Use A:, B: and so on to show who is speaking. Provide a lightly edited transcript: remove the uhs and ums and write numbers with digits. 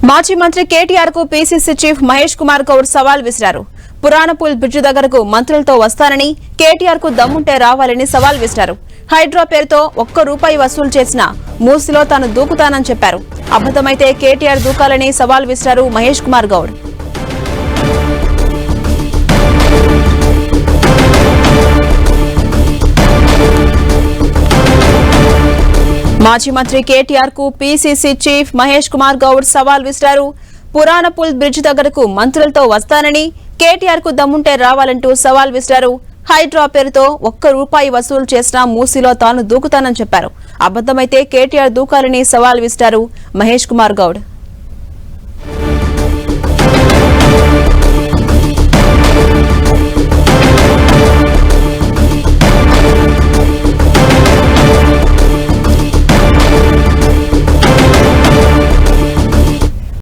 A: మాజీ మంత్రి కేటీఆర్ కు పీసీసీ చీఫ్ మహేష్ కుమార్ గౌడ్ సవాల్ విసిరారు. పురాణపూల్ బ్రిడ్జ్ దగ్గరకు మంత్రులతో వస్తానని, కేటీఆర్ కు దమ్ముంటే రావాలని సవాల్ విసిరారు. హైడ్రా పేరుతో ₹1 వసూలు చేసిన మూసిలో తాను దూకుతానని చెప్పారు. అబద్ధమైతే కేటీఆర్ దూకాలని సవాల్ విసిరారు మహేష్ కుమార్ గౌడ్. మాజీ మంత్రి కేటీఆర్ కు పీసీసీ చీఫ్ మహేష్ కుమార్ గౌడ్ సవాల్ విసిరారు. పురాణపూల్ బ్రిడ్జ్ దగ్గరకు మంత్రులతో వస్తానని, కేటీఆర్ కు దమ్ముంటే రావాలంటూ సవాల్ విసిరారు. హైడ్రా పేరుతో ₹1 వసూలు చేసిన మూసిలో తాను దూకుతానని చెప్పారు. అబద్ధమైతే కేటీఆర్ దూకాలని సవాల్ విసిరారు మహేష్ కుమార్ గౌడ్.